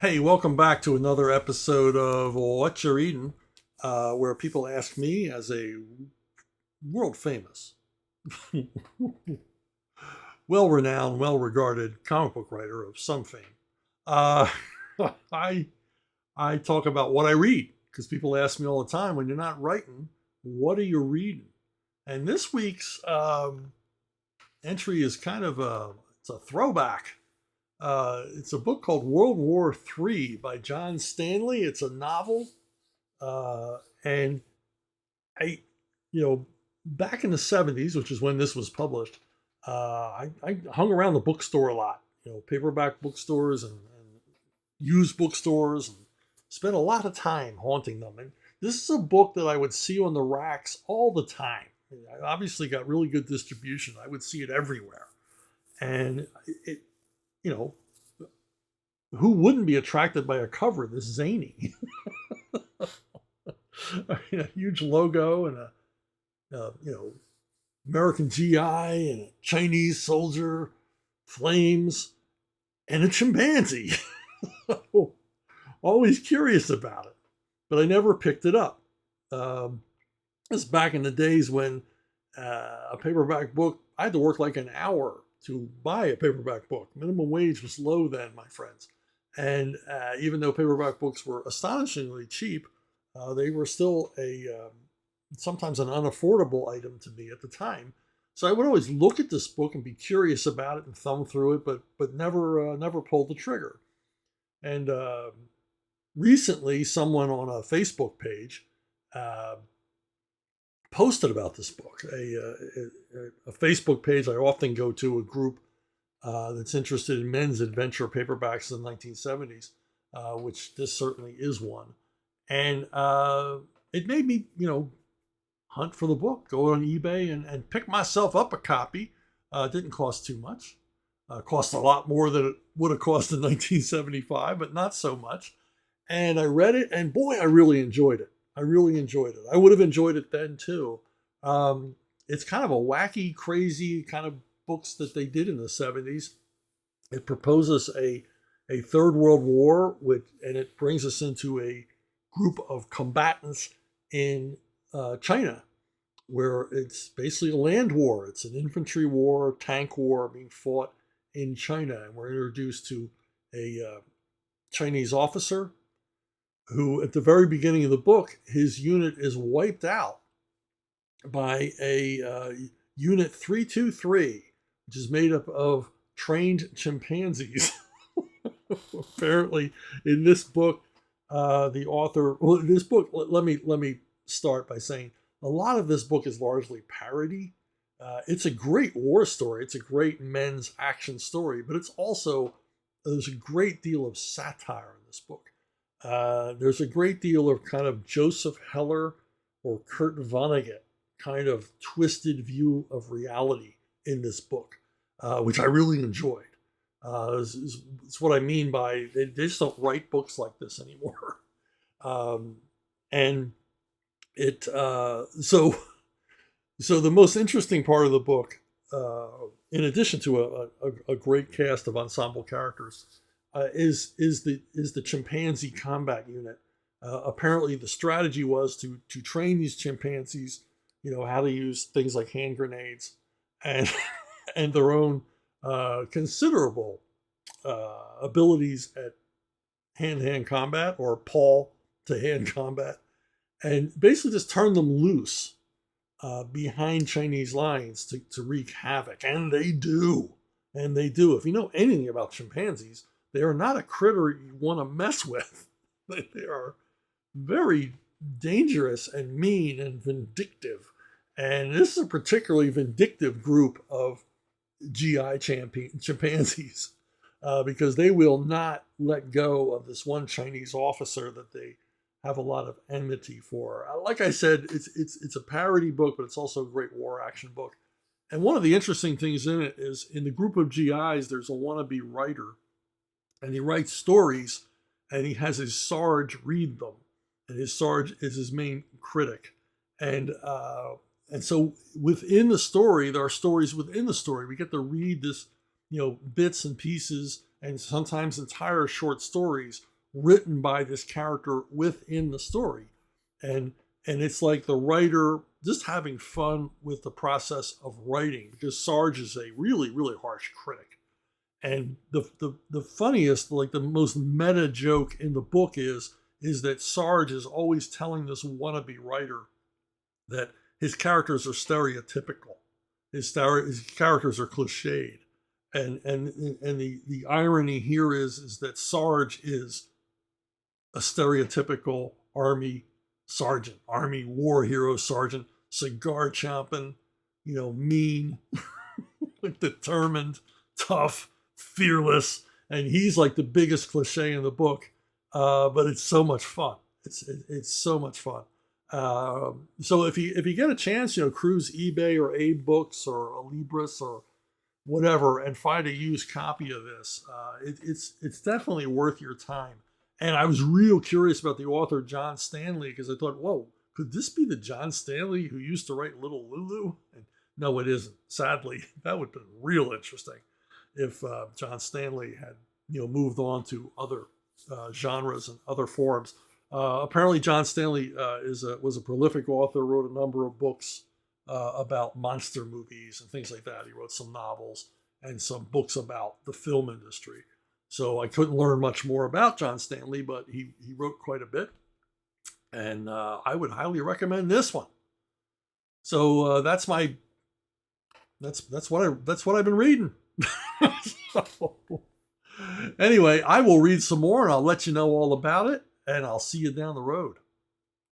Hey, welcome back to another episode of Whatcha Readin, where people ask me, as a world famous, well renowned, well regarded comic book writer of some fame, uh, I, I talk about what I read because people ask me all the time, when you're not writing, what are you reading? And this week's entry is it's a throwback. It's a book called World War III by John Stanley. It's a novel. And I, you know, back in the 70s, which is when this was published, I hung around the bookstore a lot, paperback bookstores and used bookstores, and spent a lot of time haunting them. And this is a book that I would see on the racks all the time. I obviously got really good distribution. I would see it everywhere. And you know, who wouldn't be attracted by a cover this zany? I mean, a huge logo and American GI and a Chinese soldier, flames, and a chimpanzee. Always curious about it, but I never picked it up. This back in the days when a paperback book, I had to work like an hour to buy a paperback book. Minimum wage was low then, my friends. And even though paperback books were astonishingly cheap, they were still sometimes an unaffordable item to me at the time. So I would always look at this book and be curious about it and thumb through it, but never pull the trigger. And recently, someone on a Facebook page posted about this book. A Facebook page I often go to, a group that's interested in men's adventure paperbacks in the 1970s, which this certainly is one. And it made me, hunt for the book, go on eBay and pick myself up a copy. It didn't cost too much. Cost a lot more than it would have cost in 1975, but not so much. And I read it, and boy, I really enjoyed it. I really enjoyed it. I would have enjoyed it then too. It's kind of a wacky, crazy kind of books that they did in the 70s. It proposes a third world war, and it brings us into a group of combatants in China, where it's basically a land war. It's an infantry war, tank war being fought in China. And we're introduced to a Chinese officer who, at the very beginning of the book, his unit is wiped out by a Unit 323, which is made up of trained chimpanzees. Apparently, in this book, the author, well, this book, let me start by saying a lot of this book is largely parody. It's a great war story. It's a great men's action story, but there's a great deal of satire in this book. There's a great deal of kind of Joseph Heller or Kurt Vonnegut kind of twisted view of reality in this book, which I really enjoyed. It's what I mean by they just don't write books like this anymore. And it so the most interesting part of the book, in addition to a great cast of ensemble characters, is the chimpanzee combat unit. Apparently, the strategy was to train these chimpanzees, how to use things like hand grenades and and their own considerable abilities at hand-to-hand combat or paw-to-hand combat, and basically just turn them loose behind Chinese lines to wreak havoc. And they do. And they do. If you know anything about chimpanzees, they are not a critter you want to mess with. They are very dangerous and mean and vindictive. And this is a particularly vindictive group of GI chimpanzees because they will not let go of this one Chinese officer that they have a lot of enmity for. Like I said, it's a parody book, but it's also a great war action book. And one of the interesting things in it is, in the group of GIs, there's a wannabe writer, and he writes stories, and he has his Sarge read them, and his Sarge is his main critic. And so within the story, there are stories within the story. We get to read this, bits and pieces, and sometimes entire short stories written by this character within the story. And it's like the writer just having fun with the process of writing, because Sarge is a really, really harsh critic. And the funniest, like the most meta joke in the book is that Sarge is always telling this wannabe writer that his characters are stereotypical. His characters are cliched. And the irony here is that Sarge is a stereotypical army sergeant, army war hero sergeant, cigar chomping, mean, determined, tough, fearless, and he's like the biggest cliche in the book. But it's so much fun. It's so much fun. So if you get a chance, cruise eBay or Abe Books or Alibris or whatever, and find a used copy of this. It's definitely worth your time. And I was real curious about the author John Stanley, because I thought, whoa, could this be the John Stanley who used to write Little Lulu? And no, it isn't. Sadly, that would have been real interesting if John Stanley had moved on to other genres and other forms. Apparently, John Stanley was a prolific author, wrote a number of books about monster movies and things like that. He wrote some novels and some books about the film industry. So I couldn't learn much more about John Stanley, but he wrote quite a bit. And I would highly recommend this one. So that's what I've been reading. So, anyway, I will read some more and I'll let you know all about it, and I'll see you down the road.